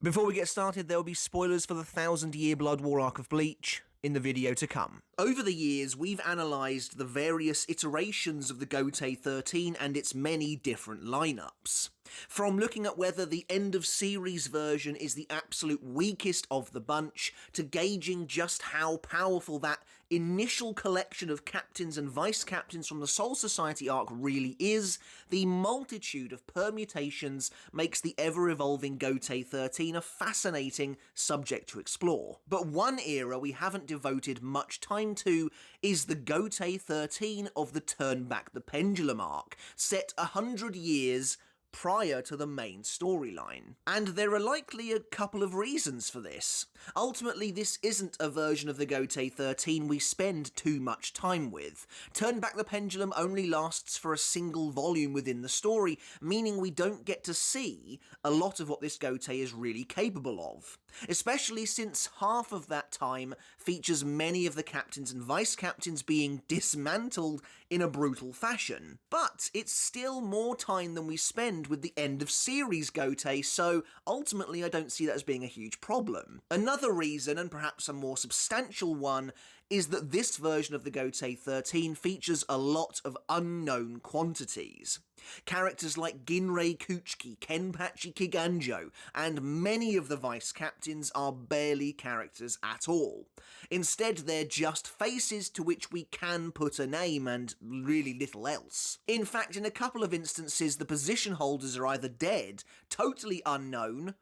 Before we get started, there will be spoilers for the 1000-year Blood War arc of Bleach in the video to come. Over the years, we've analysed the various iterations of the Gotei 13 and its many different lineups. From looking at whether the End of Series version is the absolute weakest of the bunch, to gauging just how powerful that initial collection of captains and vice-captains from the Soul Society arc really is, the multitude of permutations makes the ever-evolving Gotei 13 a fascinating subject to explore. But one era we haven't devoted much time to is the Gotei 13 of the Turn Back the Pendulum arc, set 100 years prior to the main storyline. And there are likely a couple of reasons for this. Ultimately, this isn't a version of the Gotei 13 we spend too much time with. Turn Back the Pendulum only lasts for a single volume within the story, meaning we don't get to see a lot of what this Gotei is really capable of. Especially since half of that time features many of the captains and vice-captains being dismantled in a brutal fashion. But it's still more time than we spend with the End of Series Gotei, so ultimately I don't see that as being a huge problem. Another reason, and perhaps a more substantial one, is that this version of the Gotei 13 features a lot of unknown quantities. Characters like Ginrei Kuchiki, Kenpachi Kiganjo, and many of the vice-captains are barely characters at all. Instead, they're just faces to which we can put a name and really little else. In fact, in a couple of instances, the position holders are either dead, totally unknown,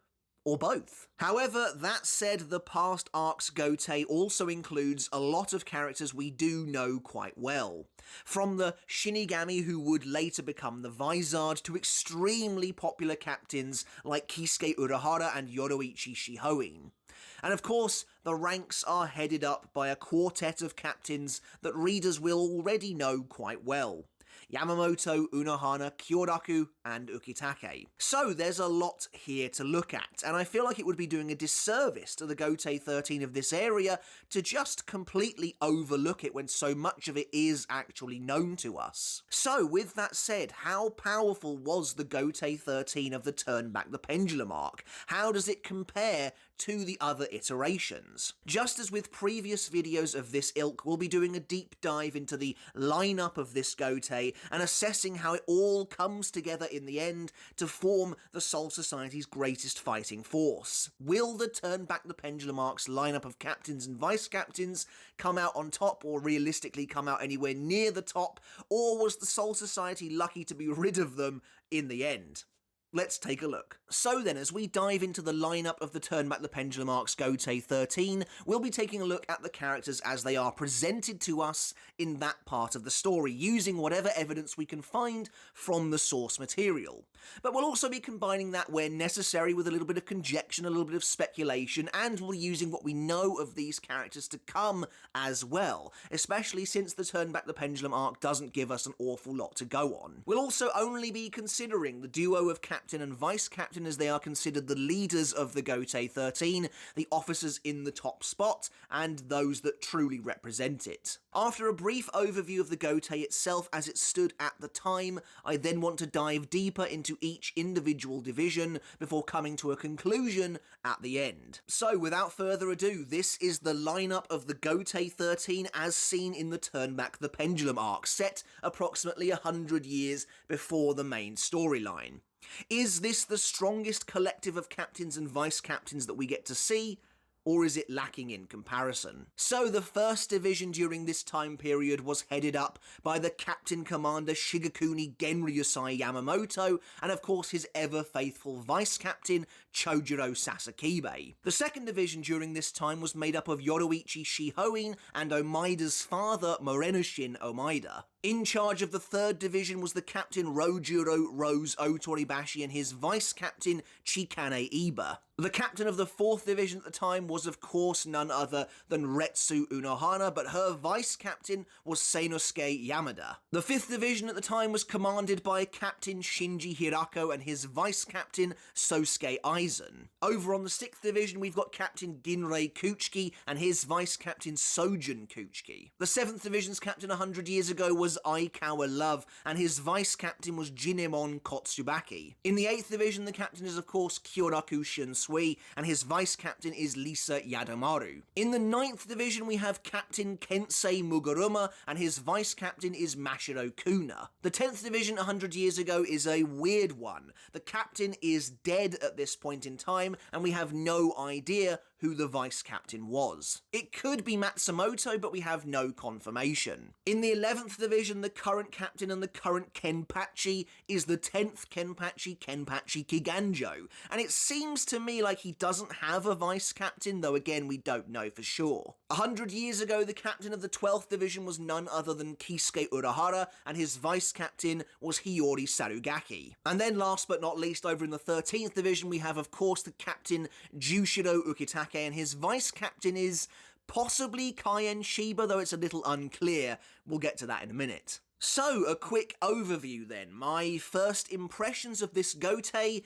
or both. However, that said, the past arc's Gotei also includes a lot of characters we do know quite well. From the Shinigami who would later become the Vizard, to extremely popular captains like Kisuke Urahara and Yoroichi Shihoin. And of course, the ranks are headed up by a quartet of captains that readers will already know quite well. Yamamoto, Unohana, Kyoraku, and Ukitake. So there's a lot here to look at, and I feel like it would be doing a disservice to the Gotei 13 of this area to just completely overlook it when so much of it is actually known to us. So with that said, how powerful was the Gotei 13 of the Turn Back the Pendulum arc? How does it compare to the other iterations? Just as with previous videos of this ilk, we'll be doing a deep dive into the lineup of this Gotei and assessing how it all comes together in the end to form the Soul Society's greatest fighting force. Will the Turn Back the Pendulum arc's lineup of captains and vice-captains come out on top, or realistically come out anywhere near the top, or was the Soul Society lucky to be rid of them in the end? Let's take a look. So then, as we dive into the lineup of the Turn Back the Pendulum arc's Gotei 13, we'll be taking a look at the characters as they are presented to us in that part of the story, using whatever evidence we can find from the source material. But we'll also be combining that where necessary with a little bit of conjecture, a little bit of speculation, and we'll be using what we know of these characters to come as well, especially since the Turn Back the Pendulum arc doesn't give us an awful lot to go on. We'll also only be considering the duo of captain and vice-captain as they are considered the leaders of the Gotei 13, the officers in the top spot, and those that truly represent it. After a brief overview of the Gotei itself as it stood at the time, I then want to dive deeper into each individual division before coming to a conclusion at the end. So without further ado, this is the lineup of the Gotei 13 as seen in the Turn Back the Pendulum arc, set approximately 100 years before the main storyline. Is this the strongest collective of captains and vice-captains that we get to see, or is it lacking in comparison? So the first division during this time period was headed up by the Captain Commander Shigekuni Genryusai Yamamoto, and of course his ever-faithful vice-captain Chojuro Sasakibe. The second division during this time was made up of Yoroichi Shihoin and Omaida's father Morenushin Omaida. In charge of the third division was the Captain Rojuro Rose Otoribashi and his vice-captain Chikane Iba. The captain of the fourth division at the time was of course none other than Retsu Unohana, but her vice-captain was Seinosuke Yamada. The fifth division at the time was commanded by Captain Shinji Hirako and his vice-captain Sosuke Aizen. Over on the sixth division we've got Captain Ginrei Kuchiki and his vice-captain Sojun Kuchiki. The seventh division's captain 100 years ago was was Aikawa Love, and his vice-captain was Jinemon Kotsubaki. In the 8th division, the captain is of course Kyoraku Shinsui, and his vice-captain is Lisa Yadamaru. In the 9th division, we have Captain Kensei Muguruma, and his vice-captain is Mashiro Kuna. The 10th division 100 years ago is a weird one. The captain is dead at this point in time, and we have no idea who the vice-captain was. It could be Matsumoto, but we have no confirmation. In the 11th division, the current captain and the current Kenpachi is the 10th Kenpachi, Kenpachi Kiganjo, and it seems to me like he doesn't have a vice-captain, though again we don't know for sure. 100 years ago, the captain of the 12th division was none other than Kisuke Urahara, and his vice-captain was Hiyori Sarugaki. And then last but not least, over in the 13th division, we have of course the captain Jushiro Ukitake, and his vice-captain is possibly Kaien Shiba, though it's a little unclear. We'll get to that in a minute. So, a quick overview then. My first impressions of this Gotei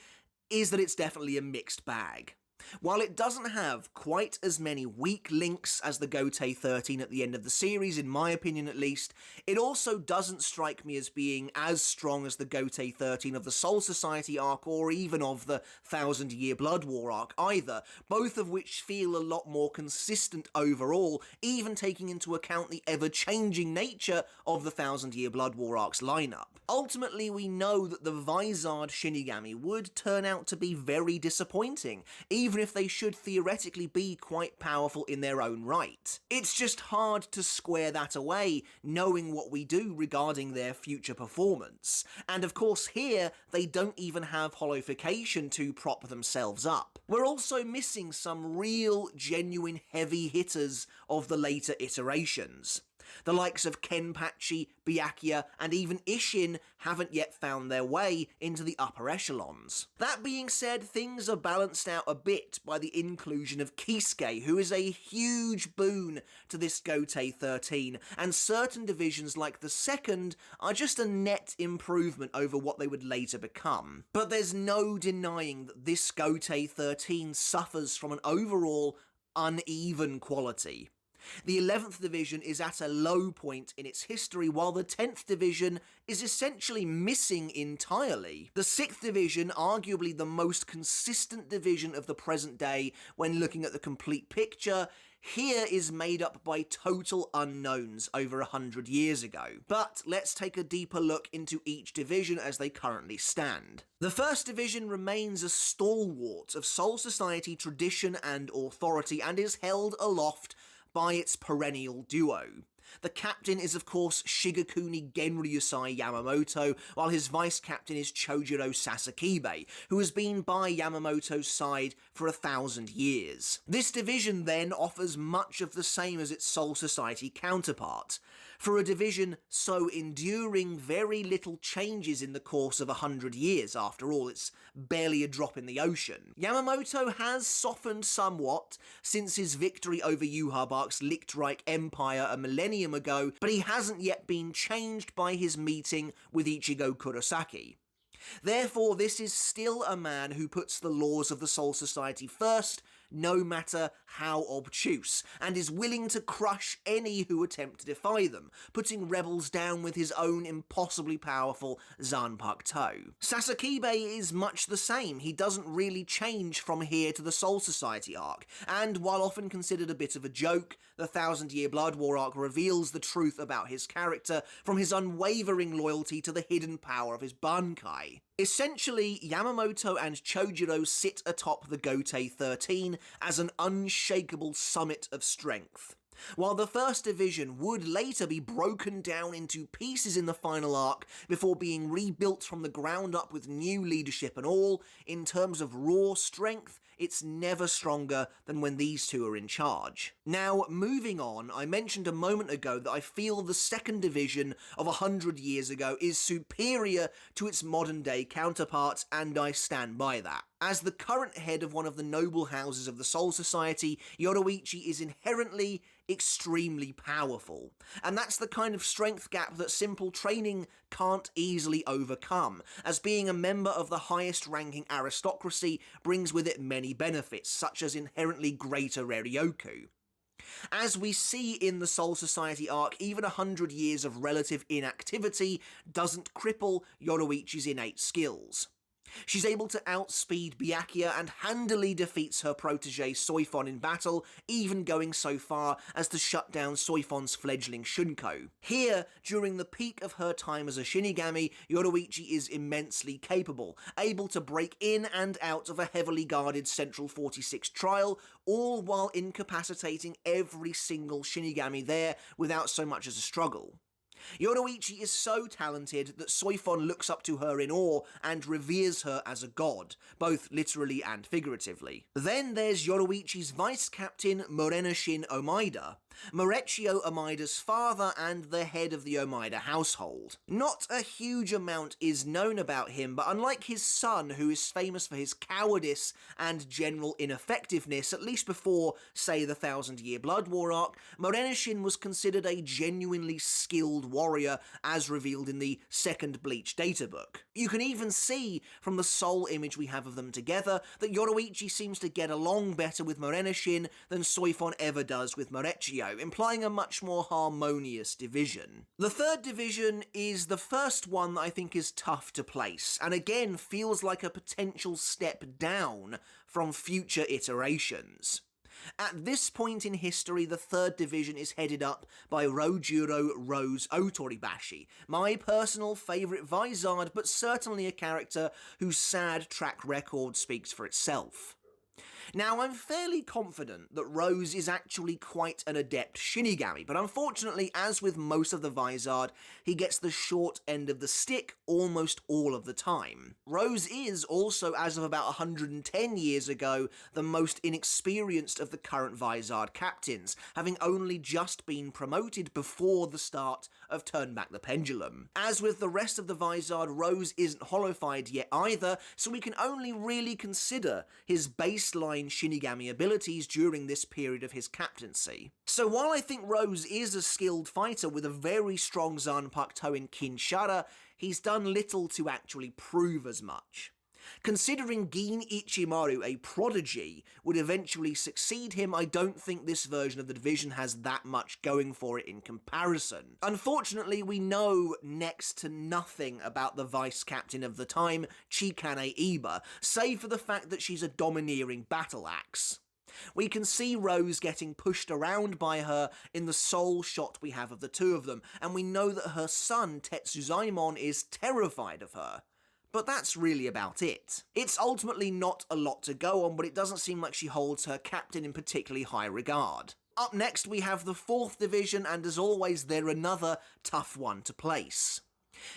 is that it's definitely a mixed bag. While it doesn't have quite as many weak links as the Gotei 13 at the end of the series, in my opinion at least, it also doesn't strike me as being as strong as the Gotei 13 of the Soul Society arc or even of the 1000 Year Blood War arc either, both of which feel a lot more consistent overall, even taking into account the ever-changing nature of the 1000 Year Blood War arc's lineup. Ultimately, we know that the Vizard Shinigami would turn out to be very disappointing, even if they should theoretically be quite powerful in their own right. It's just hard to square that away, knowing what we do regarding their future performance. And of course here, they don't even have holification to prop themselves up. We're also missing some real, genuine heavy hitters of the later iterations. The likes of Kenpachi, Byakuya, and even Ishin haven't yet found their way into the upper echelons. That being said, things are balanced out a bit by the inclusion of Kisuke, who is a huge boon to this Gotei 13, and certain divisions like the second are just a net improvement over what they would later become. But there's no denying that this Gotei 13 suffers from an overall uneven quality. The 11th division is at a low point in its history, while the 10th division is essentially missing entirely. The 6th division, arguably the most consistent division of the present day when looking at the complete picture, here is made up by total unknowns over 100 years ago. But let's take a deeper look into each division as they currently stand. The 1st division remains a stalwart of Soul Society tradition and authority, and is held aloft by its perennial duo. The captain is of course Shigekuni Genryusai Yamamoto, while his vice-captain is Chojiro Sasakibe, who has been by Yamamoto's side for 1,000 years. This division then offers much of the same as its Soul Society counterpart. For a division so enduring, very little changes in the course of 100 years. After all, it's barely a drop in the ocean. Yamamoto has softened somewhat since his victory over Yhwach's Lichtreich Empire a millennium ago, but he hasn't yet been changed by his meeting with Ichigo Kurosaki. Therefore, this is still a man who puts the laws of the Soul Society first, no matter how obtuse, and is willing to crush any who attempt to defy them, putting rebels down with his own impossibly powerful Zanpakuto. Sasakibe is much the same. He doesn't really change from here to the Soul Society arc, and while often considered a bit of a joke, the 1000 Year Blood War arc reveals the truth about his character from his unwavering loyalty to the hidden power of his bankai. Essentially, Yamamoto and Chojiro sit atop the Gotei 13 as an unshakable summit of strength. While the 1st division would later be broken down into pieces in the final arc before being rebuilt from the ground up with new leadership and all, in terms of raw strength, it's never stronger than when these two are in charge. Now, moving on, I mentioned a moment ago that I feel the 2nd division of 100 years ago is superior to its modern day counterparts, and I stand by that. As the current head of one of the noble houses of the Soul Society, Yoruichi is inherently extremely powerful. And that's the kind of strength gap that simple training can't easily overcome, as being a member of the highest ranking aristocracy brings with it many benefits, such as inherently greater Reryoku. As we see in the Soul Society arc, even 100 years of relative inactivity doesn't cripple Yoruichi's innate skills. She's able to outspeed Byakuya and handily defeats her protege Soifon in battle, even going so far as to shut down Soifon's fledgling Shunko. Here, during the peak of her time as a Shinigami, Yoruichi is immensely capable, able to break in and out of a heavily guarded Central 46 trial, all while incapacitating every single Shinigami there without so much as a struggle. Yoruichi is so talented that Soifon looks up to her in awe and reveres her as a god, both literally and figuratively. Then there's Yoruichi's vice captain Morenoshin Omaida, Morechio Omaida's father and the head of the Omaida household. Not a huge amount is known about him, but unlike his son, who is famous for his cowardice and general ineffectiveness, at least before, say, the Thousand Year Blood War arc, Morenoshin was considered a genuinely skilled warrior, as revealed in the second Bleach databook. You can even see from the soul image we have of them together that Yoruichi seems to get along better with Morenoshin than Soifon ever does with Morechio, implying a much more harmonious division. The third division is the first one that I think is tough to place, and again feels like a potential step down from future iterations. At this point in history, the third division is headed up by Rojuro Rose Otoribashi, my personal favourite Vizard, but certainly a character whose sad track record speaks for itself. Now, I'm fairly confident that Rose is actually quite an adept Shinigami, but unfortunately, as with most of the Vizard, he gets the short end of the stick almost all of the time. Rose is also, as of about 110 years ago, the most inexperienced of the current Vizard captains, having only just been promoted before the start of Turn Back the Pendulum. As with the rest of the Vizard, Rose isn't holified yet either, so we can only really consider his baseline Shinigami abilities during this period of his captaincy. So while I think Rose is a skilled fighter with a very strong Zanpakuto in Kinshara, he's done little to actually prove as much. Considering Gin Ichimaru, a prodigy, would eventually succeed him, I don't think this version of the division has that much going for it in comparison. Unfortunately, we know next to nothing about the vice captain of the time, Chikane Iba, save for the fact that she's a domineering battle axe. We can see Rose getting pushed around by her in the sole shot we have of the two of them, and we know that her son, Tetsuzaimon, is terrified of her. But that's really about it. It's ultimately not a lot to go on, but it doesn't seem like she holds her captain in particularly high regard. Up next we have the 4th division, and as always they're another tough one to place.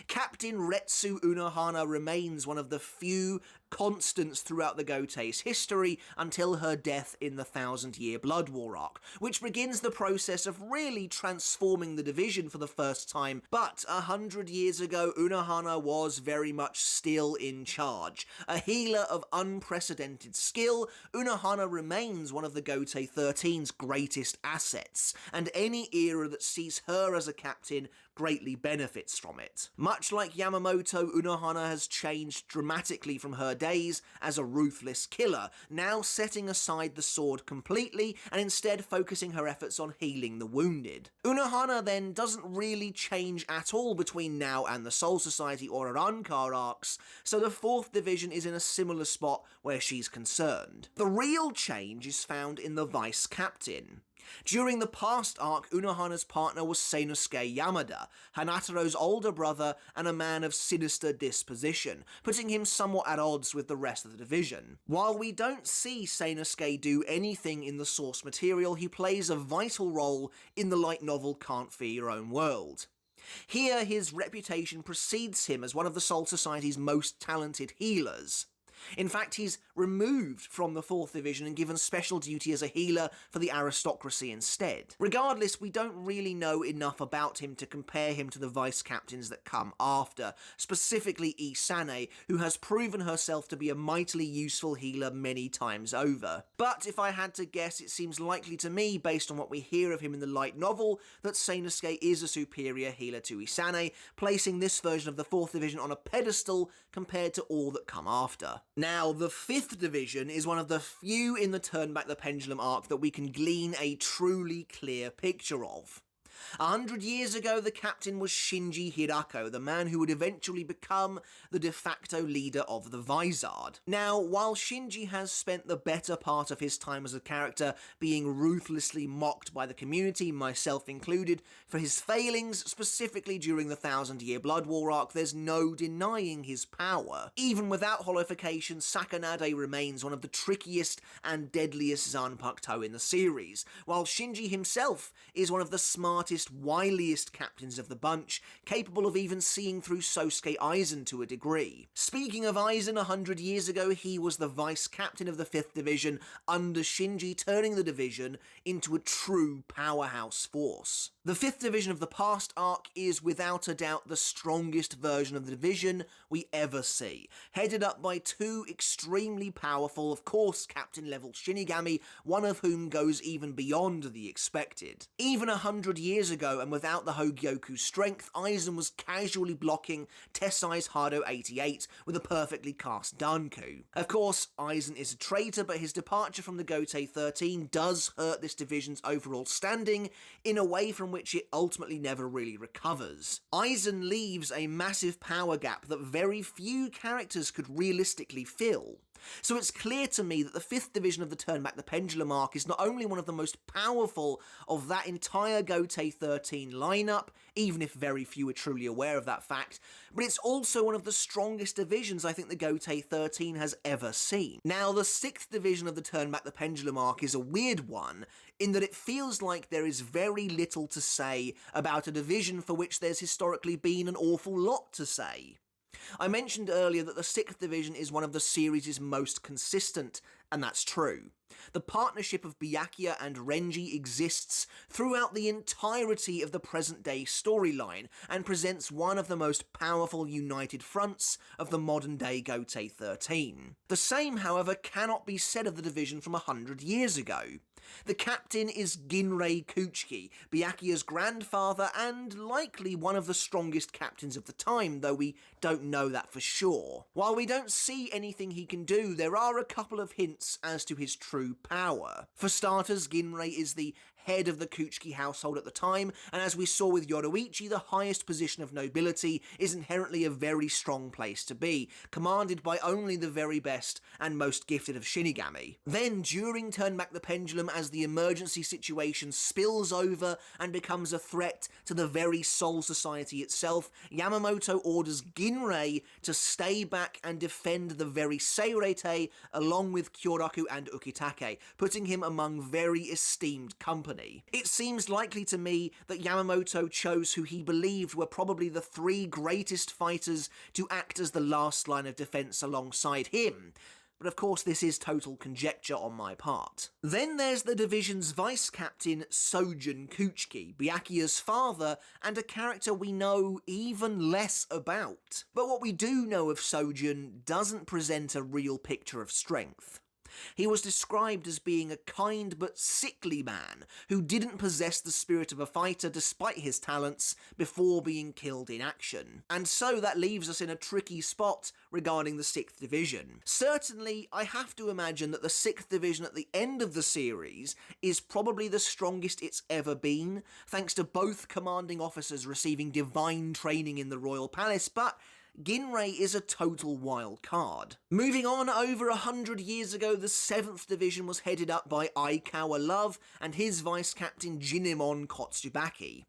Captain Retsu Unohana remains one of the few constants throughout the Gotei's history until her death in the Thousand Year Blood War arc, which begins the process of really transforming the division for the first time, but 100 years ago Unohana was very much still in charge. A healer of unprecedented skill, Unohana remains one of the Gotei 13's greatest assets, and any era that sees her as a captain greatly benefits from it. Much like Yamamoto, Unohana has changed dramatically from her days as a ruthless killer, now setting aside the sword completely and instead focusing her efforts on healing the wounded. Unohana then doesn't really change at all between now and the Soul Society or Arrancar arcs, so the 4th division is in a similar spot where she's concerned. The real change is found in the vice captain. During the past arc, Unohana's partner was Seinosuke Yamada, Hanataro's older brother and a man of sinister disposition, putting him somewhat at odds with the rest of the division. While we don't see Seinosuke do anything in the source material, he plays a vital role in the light novel Can't Fear Your Own World. Here, his reputation precedes him as one of the Soul Society's most talented healers. In fact, he's removed from the 4th division and given special duty as a healer for the aristocracy instead. Regardless, we don't really know enough about him to compare him to the vice captains that come after, specifically Isane, who has proven herself to be a mightily useful healer many times over. But if I had to guess, it seems likely to me, based on what we hear of him in the light novel, that Seinosuke is a superior healer to Isane, placing this version of the 4th division on a pedestal compared to all that come after. Now, the 5th division is one of the few in the Turn Back the Pendulum arc that we can glean a truly clear picture of. 100 years ago, the captain was Shinji Hirako, the man who would eventually become the de facto leader of the Vizard. Now, while Shinji has spent the better part of his time as a character being ruthlessly mocked by the community, myself included, for his failings, specifically during the 1,000-Year Blood War arc, there's no denying his power. Even without holification, Sakanade remains one of the trickiest and deadliest Zanpakuto in the series, while Shinji himself is one of the smartest, wiliest captains of the bunch, capable of even seeing through Kisuke Aizen to a degree. Speaking of Aizen, 100 years ago he was the vice captain of the 5th division under Shinji, turning the division into a true powerhouse force. The 5th division of the past arc is without a doubt the strongest version of the division we ever see, headed up by 2 extremely powerful, of course captain level Shinigami, one of whom goes even beyond the expected. Even 100 years ago, and without the Hogyoku strength, Aizen was casually blocking Tessai's Hado 88 with a perfectly cast Danku. Of course, Aizen is a traitor, but his departure from the Gotei 13 does hurt this division's overall standing in a way from which it ultimately never really recovers. Aizen leaves a massive power gap that very few characters could realistically fill. So it's clear to me that the 5th division of the Turn Back the Pendulum arc is not only one of the most powerful of that entire Gotei 13 lineup, even if very few are truly aware of that fact, but it's also one of the strongest divisions I think the Gotei 13 has ever seen. Now, the 6th division of the Turn Back the Pendulum arc is a weird one, in that it feels like there is very little to say about a division for which there's historically been an awful lot to say. I mentioned earlier that the 6th division is one of the series' most consistent, and that's true. The partnership of Byakuya and Renji exists throughout the entirety of the present-day storyline, and presents one of the most powerful united fronts of the modern-day Gotei 13. The same, however, cannot be said of the division from 100 years ago. The captain is Ginrei Kuchiki, Byakuya's grandfather and likely one of the strongest captains of the time, though we don't know that for sure. While we don't see anything he can do, there are a couple of hints as to his true power. For starters, Ginrei is the head of the Kuchiki household at the time, and as we saw with Yoruichi, the highest position of nobility is inherently a very strong place to be, commanded by only the very best and most gifted of Shinigami. Then, during Turn Back the Pendulum, as the emergency situation spills over and becomes a threat to the very Soul Society itself, Yamamoto orders Ginrei to stay back and defend the very Seirete along with Kyoraku and Ukitake, putting him among very esteemed company. It seems likely to me that Yamamoto chose who he believed were probably the 3 greatest fighters to act as the last line of defense alongside him, but of course this is total conjecture on my part. Then there's the division's vice-captain Sojun Kuchiki, Byakuya's father, and a character we know even less about. But what we do know of Sojun doesn't present a real picture of strength. He was described as being a kind but sickly man who didn't possess the spirit of a fighter despite his talents before being killed in action. And so that leaves us in a tricky spot regarding the 6th division. Certainly, I have to imagine that the 6th division at the end of the series is probably the strongest it's ever been, thanks to both commanding officers receiving divine training in the Royal Palace, but Ginrei is a total wild card. Moving on, over 100 years ago, the 7th division was headed up by Aikawa Love and his vice-captain Jinemon Kotsubaki.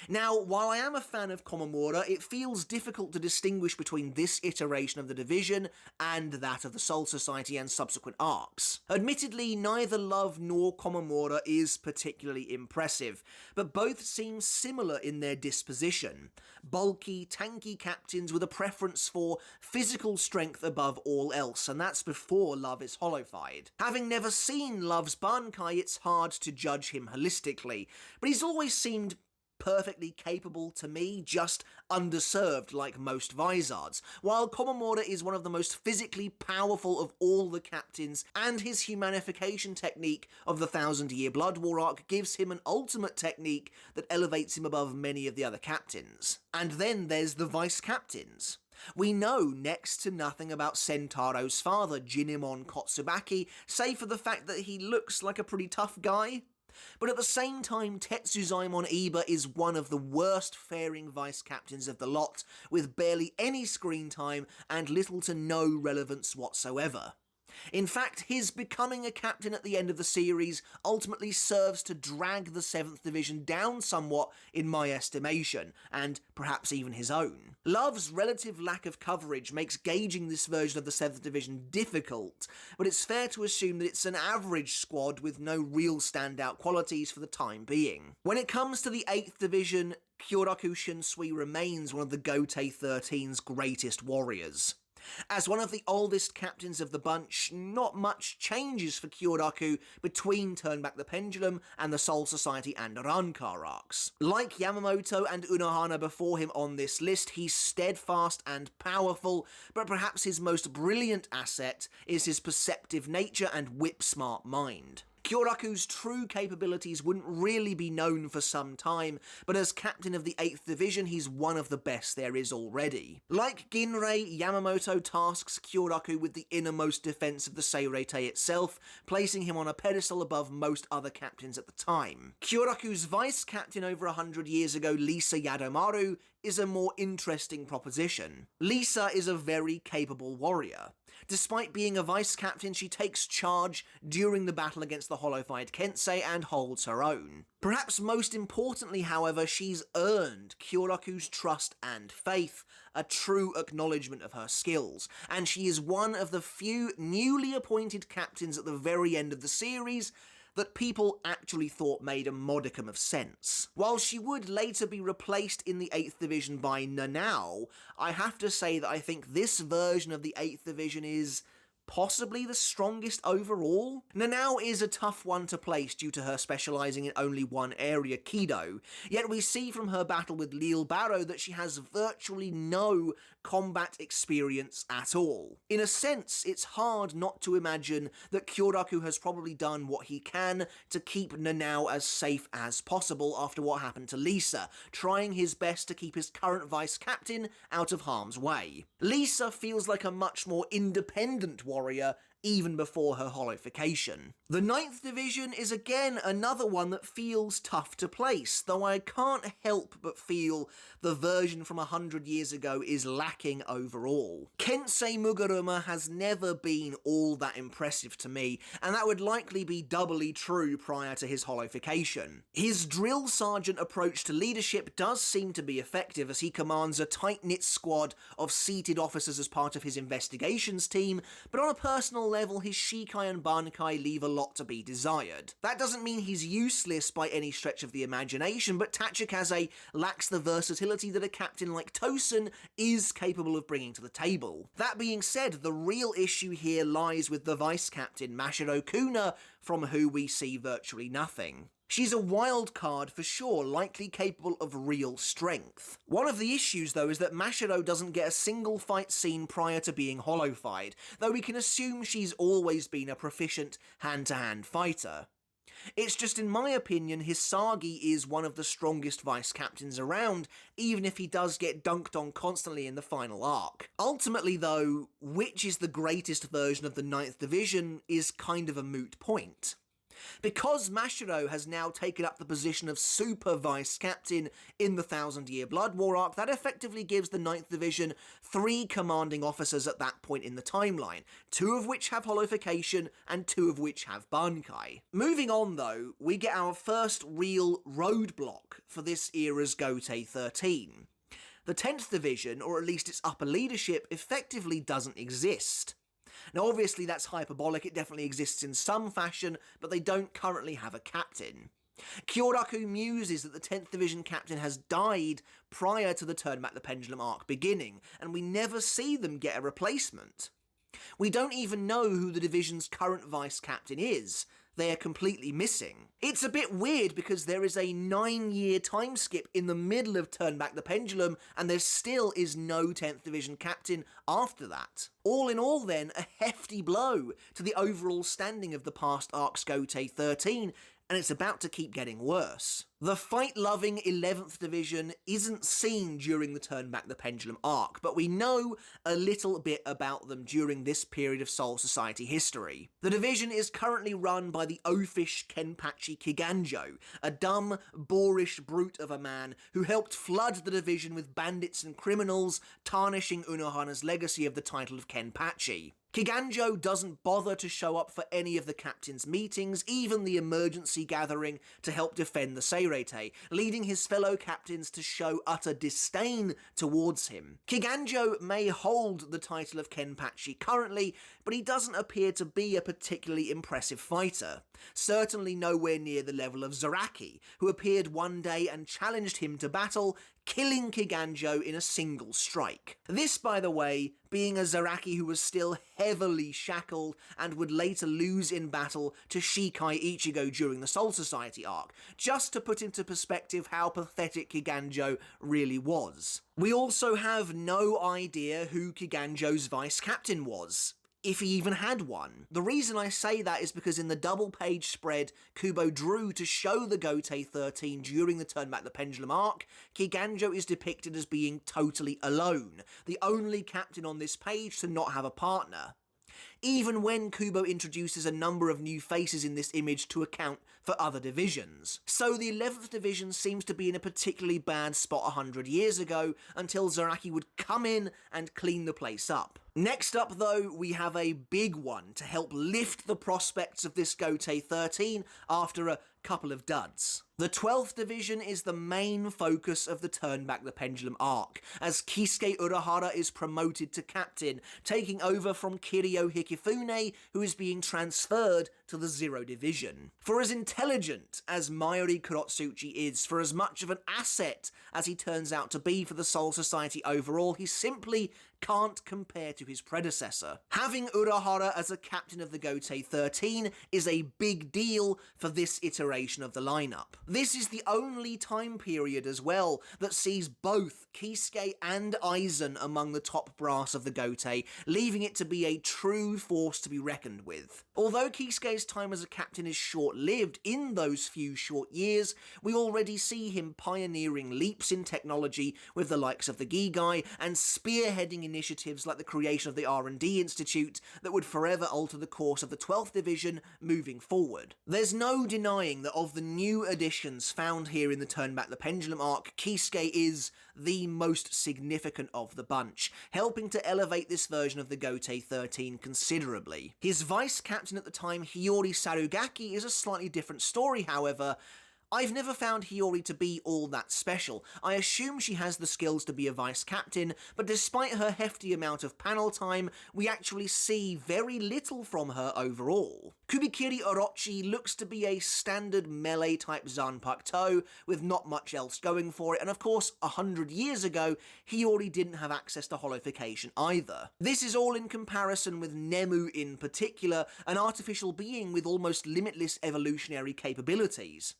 Now, while I am a fan of Komamura, it feels difficult to distinguish between this iteration of the division and that of the Soul Society and subsequent arcs. Admittedly, neither Love nor Komamura is particularly impressive, but both seem similar in their disposition. Bulky, tanky captains with a preference for physical strength above all else, and that's before Love is holified. Having never seen Love's bankai, it's hard to judge him holistically, but he's always seemed perfectly capable to me, just underserved like most Vizards, while Komamura is one of the most physically powerful of all the captains, and his humanification technique of the 1,000-Year Blood War arc gives him an ultimate technique that elevates him above many of the other captains. And then there's the vice-captains. We know next to nothing about Sentaro's father, Jinemon Kotsubaki, save for the fact that he looks like a pretty tough guy. But at the same time, Tetsuzaimon Iba is one of the worst faring vice captains of the lot, with barely any screen time and little to no relevance whatsoever. In fact, his becoming a captain at the end of the series ultimately serves to drag the 7th Division down somewhat in my estimation, and perhaps even his own. Love's relative lack of coverage makes gauging this version of the 7th Division difficult, but it's fair to assume that it's an average squad with no real standout qualities for the time being. When it comes to the 8th Division, Kyoraku Shinsui remains one of the Gotei 13's greatest warriors. As one of the oldest captains of the bunch, not much changes for Kyoraku between Turn Back the Pendulum and the Soul Society and Rankar arcs. Like Yamamoto and Unohana before him on this list, he's steadfast and powerful, but perhaps his most brilliant asset is his perceptive nature and whip-smart mind. Kyoraku's true capabilities wouldn't really be known for some time, but as captain of the 8th Division, he's one of the best there is already. Like Ginrei, Yamamoto tasks Kyoraku with the innermost defense of the Seirei itself, placing him on a pedestal above most other captains at the time. Kyoraku's vice-captain over 100 years ago, Lisa Yadomaru, is a more interesting proposition. Lisa is a very capable warrior. Despite being a vice-captain, she takes charge during the battle against the hollow-fied Kensei and holds her own. Perhaps most importantly, however, she's earned Kyoraku's trust and faith, a true acknowledgement of her skills, and she is one of the few newly appointed captains at the very end of the series that people actually thought made a modicum of sense. While she would later be replaced in the 8th Division by Nanao, I have to say that I think this version of the 8th Division is possibly the strongest overall. Nanao is a tough one to place due to her specialising in only one area, Kido, yet we see from her battle with Lil Barrow that she has virtually no combat experience at all. In a sense, it's hard not to imagine that Kyoraku has probably done what he can to keep Nanao as safe as possible after what happened to Lisa, trying his best to keep his current vice-captain out of harm's way. Lisa feels like a much more independent warrior even before her hollowification. The 9th Division is again another one that feels tough to place, though I can't help but feel the version from 100 years ago is lacking overall. Kensei Mugaruma has never been all that impressive to me, and that would likely be doubly true prior to his hollowification. His drill sergeant approach to leadership does seem to be effective, as he commands a tight-knit squad of seated officers as part of his investigations team, but on a personal level, his Shikai and Bankai leave a lot to be desired. That doesn't mean he's useless by any stretch of the imagination, but Tachikaze lacks the versatility that a captain like Tosen is capable of bringing to the table. That being said, the real issue here lies with the vice-captain, Mashiro Kuna, from who we see virtually nothing. She's a wild card for sure, likely capable of real strength. One of the issues, though, is that Mashiro doesn't get a single fight scene prior to being hollow-fied, though we can assume she's always been a proficient hand-to-hand fighter. It's just, in my opinion, Hisagi is one of the strongest vice-captains around, even if he does get dunked on constantly in the final arc. Ultimately, though, which is the greatest version of the 9th Division is kind of a moot point. Because Mashiro has now taken up the position of super vice-captain in the 1000-Year Blood War arc, that effectively gives the 9th Division 3 commanding officers at that point in the timeline, 2 of which have hollowification and 2 of which have bankai. Moving on though, we get our first real roadblock for this era's Gotei 13. The 10th Division, or at least its upper leadership, effectively doesn't exist. Now obviously that's hyperbolic, it definitely exists in some fashion, but they don't currently have a captain. Kyoraku muses that the 10th Division captain has died prior to the Turn Back the Pendulum arc beginning, and we never see them get a replacement. We don't even know who the division's current vice-captain is. They are completely missing. It's a bit weird because there is a 9-year time skip in the middle of Turn Back the Pendulum, and there still is no 10th Division captain after that. All in all then, a hefty blow to the overall standing of the past arc's Gotei 13, and it's about to keep getting worse. The fight-loving 11th Division isn't seen during the Turn Back the Pendulum arc, but we know a little bit about them during this period of Soul Society history. The division is currently run by the oafish Kenpachi Kiganjo, a dumb, boorish brute of a man who helped flood the division with bandits and criminals, tarnishing Unohana's legacy of the title of Kenpachi. Kiganjo doesn't bother to show up for any of the captain's meetings, even the emergency gathering to help defend the Seirete, leading his fellow captains to show utter disdain towards him. Kiganjo may hold the title of Kenpachi currently, but he doesn't appear to be a particularly impressive fighter. Certainly nowhere near the level of Zaraki, who appeared one day and challenged him to battle, killing Kiganjo in a single strike. This, by the way, being a Zaraki who was still heavily shackled and would later lose in battle to Shikai Ichigo during the Soul Society arc, just to put into perspective how pathetic Kiganjo really was. We also have no idea who Kiganjo's vice captain was, if he even had one. The reason I say that is because in the double-page spread Kubo drew to show the Gotei 13 during the Turn Back the Pendulum arc, Kiganjo is depicted as being totally alone, the only captain on this page to not have a partner. Even when Kubo introduces a number of new faces in this image to account for other divisions. So the 11th Division seems to be in a particularly bad spot 100 years ago, until Zaraki would come in and clean the place up. Next up though, we have a big one to help lift the prospects of this Gotei 13 after a couple of duds. The 12th Division is the main focus of the Turn Back the Pendulum arc, as Kisuke Urahara is promoted to captain, taking over from Kiryu Hikifune, who is being transferred to the Zero Division. For as intelligent as Mayuri Kurotsuchi is, for as much of an asset as he turns out to be for the Soul Society overall, he simply can't compare to his predecessor. Having Urahara as a captain of the Gotei 13 is a big deal for this iteration of the lineup. This is the only time period as well that sees both Kisuke and Aizen among the top brass of the Gotei, leaving it to be a true force to be reckoned with. Although Kisuke's time as a captain is short-lived, in those few short years, we already see him pioneering leaps in technology with the likes of the Gigai and spearheading initiatives like the creation of the R&D Institute that would forever alter the course of the 12th Division moving forward. There's no denying that of the new additions found here in the Turn Back the Pendulum arc, Kisuke is the most significant of the bunch, helping to elevate this version of the Gotei 13 considerably. His vice captain at the time, Hiyori Sarugaki, is a slightly different story, however. I've never found Hiyori to be all that special. I assume she has the skills to be a vice-captain, but despite her hefty amount of panel time, we actually see very little from her overall. Kubikiri Orochi looks to be a standard melee-type Zanpakuto, with not much else going for it, and of course, 100 years ago, Hiyori didn't have access to holification either. This is all in comparison with Nemu in particular, an artificial being with almost limitless evolutionary capabilities.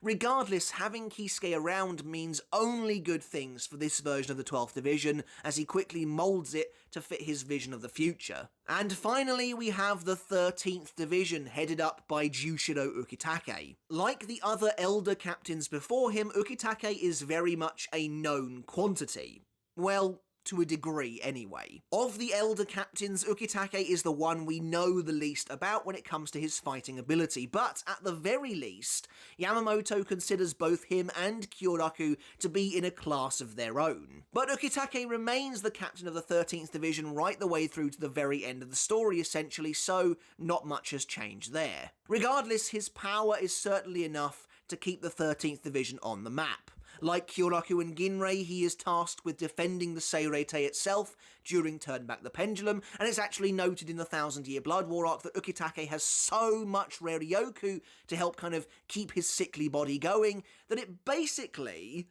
Regardless, having Kisuke around means only good things for this version of the 12th Division, as he quickly moulds it to fit his vision of the future. And finally, we have the 13th Division, headed up by Jushiro Ukitake. Like the other elder captains before him, Ukitake is very much a known quantity. Well, to a degree anyway. Of the elder captains, Ukitake is the one we know the least about when it comes to his fighting ability, but at the very least, Yamamoto considers both him and Kyoraku to be in a class of their own. But Ukitake remains the captain of the 13th Division right the way through to the very end of the story essentially, so not much has changed there. Regardless, his power is certainly enough to keep the 13th Division on the map. Like Kyoraku and Ginrei, he is tasked with defending the Seirete itself during Turn Back the Pendulum, and it's actually noted in the 1000-Year Blood War arc that Ukitake has so much Reryoku to help kind of keep his sickly body going that it basically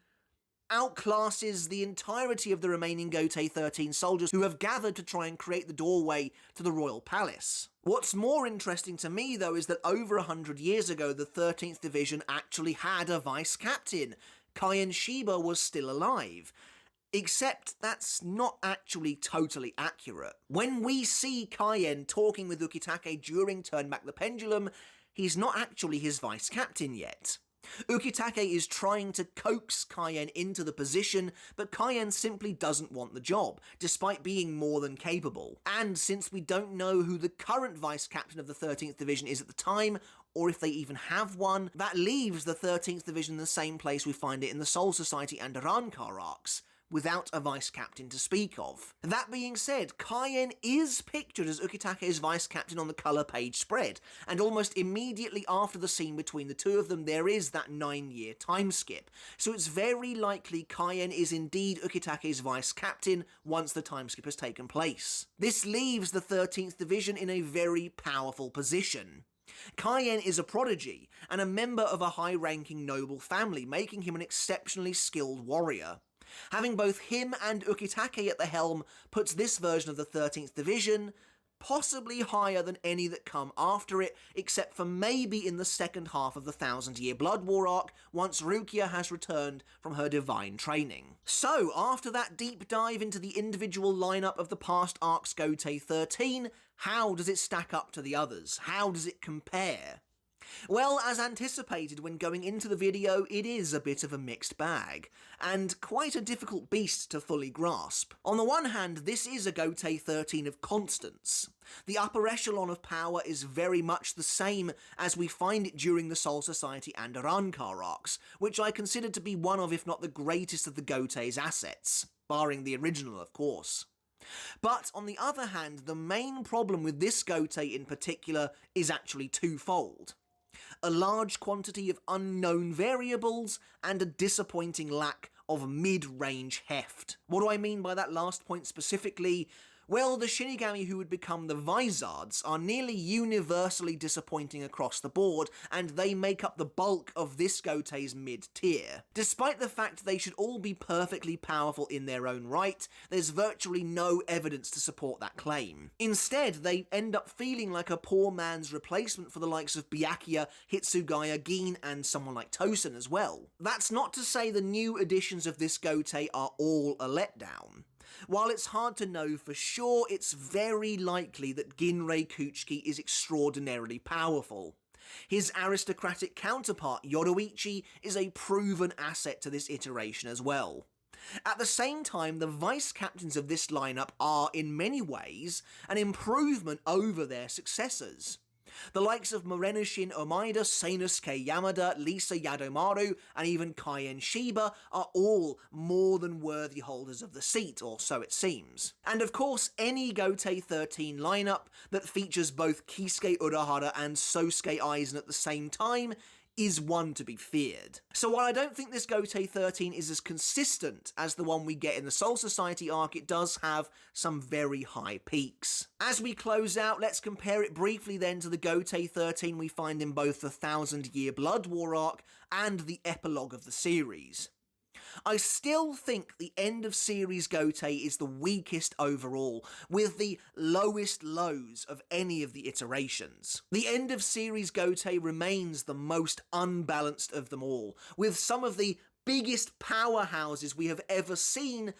outclasses the entirety of the remaining Gotei 13 soldiers who have gathered to try and create the doorway to the royal palace. What's more interesting to me, though, is that over 100 years ago, the 13th Division actually had a vice-captain. Kaien Shiba was still alive. Except that's not actually totally accurate. When we see Kaien talking with Ukitake during Turn Back the Pendulum, he's not actually his vice-captain yet. Ukitake is trying to coax Kaien into the position, but Kaien simply doesn't want the job, despite being more than capable. And since we don't know who the current vice captain of the 13th Division is at the time, or if they even have one, that leaves the 13th Division in the same place we find it in the Soul Society and Arrancar arcs, without a vice-captain to speak of. That being said, Kaien is pictured as Ukitake's vice-captain on the colour page spread, and almost immediately after the scene between the two of them there is that 9-year time skip, so it's very likely Kaien is indeed Ukitake's vice-captain once the time skip has taken place. This leaves the 13th Division in a very powerful position. Kaien is a prodigy, and a member of a high-ranking noble family, making him an exceptionally skilled warrior. Having both him and Ukitake at the helm puts this version of the 13th Division possibly higher than any that come after it, except for maybe in the second half of the 1000-Year Blood War arc, once Rukia has returned from her divine training. So, after that deep dive into the individual lineup of the past arcs Gotei 13, how does it stack up to the others? How does it compare? Well, as anticipated when going into the video, it is a bit of a mixed bag, and quite a difficult beast to fully grasp. On the one hand, this is a Gotei 13 of constants. The upper echelon of power is very much the same as we find it during the Soul Society and Arrancar arcs, which I consider to be one of, if not the greatest of the Gotei's assets, barring the original, of course. But, on the other hand, the main problem with this Gotei in particular is actually twofold. A large quantity of unknown variables, and a disappointing lack of mid-range heft. What do I mean by that last point specifically? Well, the Shinigami who would become the Vizards are nearly universally disappointing across the board, and they make up the bulk of this Gotei's mid-tier. Despite the fact they should all be perfectly powerful in their own right, there's virtually no evidence to support that claim. Instead, they end up feeling like a poor man's replacement for the likes of Byakuya, Hitsugaya, Gin, and someone like Tosen as well. That's not to say the new editions of this Gotei are all a letdown. While it's hard to know for sure, it's very likely that Ginrei Kuchiki is extraordinarily powerful. His aristocratic counterpart, Yoruichi, is a proven asset to this iteration as well. At the same time, the vice-captains of this lineup are, in many ways, an improvement over their successors. The likes of Morenushin Omaida, Seinosuke Yamada, Lisa Yadomaru, and even Kaien Shiba are all more than worthy holders of the seat, or so it seems. And of course, any Gotei 13 lineup that features both Kisuke Urahara and Sosuke Aizen at the same time is one to be feared. So while I don't think this Gotei 13 is as consistent as the one we get in the Soul Society arc, it does have some very high peaks. As we close out, let's compare it briefly then to the Gotei 13 we find in both the 1000-Year Blood War arc and the epilogue of the series. I still think the End of Series Gotei is the weakest overall, with the lowest lows of any of the iterations. The End of Series Gotei remains the most unbalanced of them all, with some of the biggest powerhouses we have ever seen,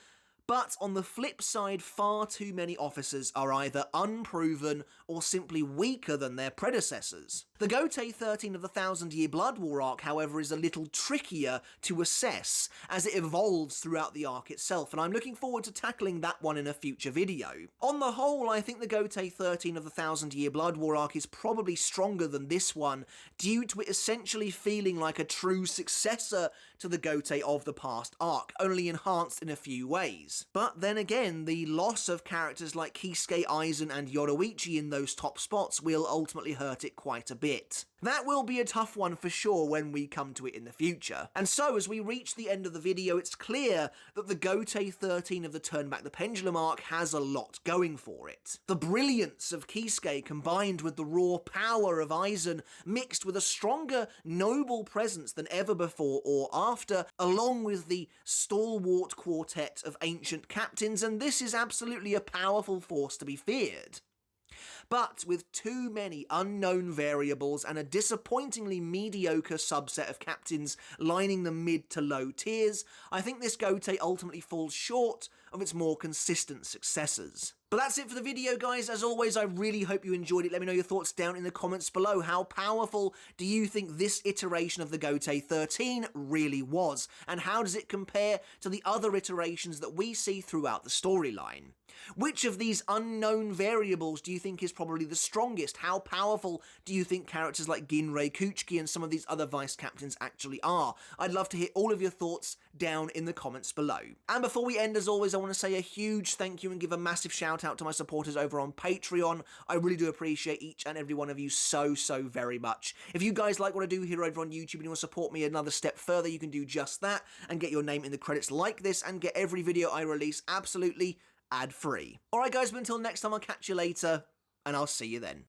but on the flip side, far too many officers are either unproven or simply weaker than their predecessors. The Gotei 13 of the 1000-Year Blood War arc, however, is a little trickier to assess, as it evolves throughout the arc itself, and I'm looking forward to tackling that one in a future video. On the whole, I think the Gotei 13 of the 1000-Year Blood War arc is probably stronger than this one, due to it essentially feeling like a true successor to the Gotei of the past arc, only enhanced in a few ways. But then again, the loss of characters like Kisuke, Aizen, and Yoruichi in those top spots will ultimately hurt it quite a bit. That will be a tough one for sure when we come to it in the future. And so, as we reach the end of the video, it's clear that the Gotei 13 of the Turn Back the Pendulum arc has a lot going for it. The brilliance of Kisuke combined with the raw power of Aizen, mixed with a stronger, noble presence than ever before or after, along with the stalwart quartet of ancient captains, and this is absolutely a powerful force to be feared. But with too many unknown variables and a disappointingly mediocre subset of captains lining the mid to low tiers, I think this Gotei ultimately falls short of its more consistent successors. But that's it for the video, guys. As always, I really hope you enjoyed it. Let me know your thoughts down in the comments below. How powerful do you think this iteration of the Gotei 13 really was? And how does it compare to the other iterations that we see throughout the storyline? Which of these unknown variables do you think is probably the strongest? How powerful do you think characters like Ginrei, Kuchiki, and some of these other vice captains actually are? I'd love to hear all of your thoughts down in the comments below. And before we end, as always, I want to say a huge thank you and give a massive shout out to my supporters over on Patreon. I really do appreciate each and every one of you so very much. If you guys like what I do here over on YouTube and you want to support me another step further, you can do just that and get your name in the credits like this and get every video I release absolutely ad-free. Alright guys, but until next time, I'll catch you later, and I'll see you then.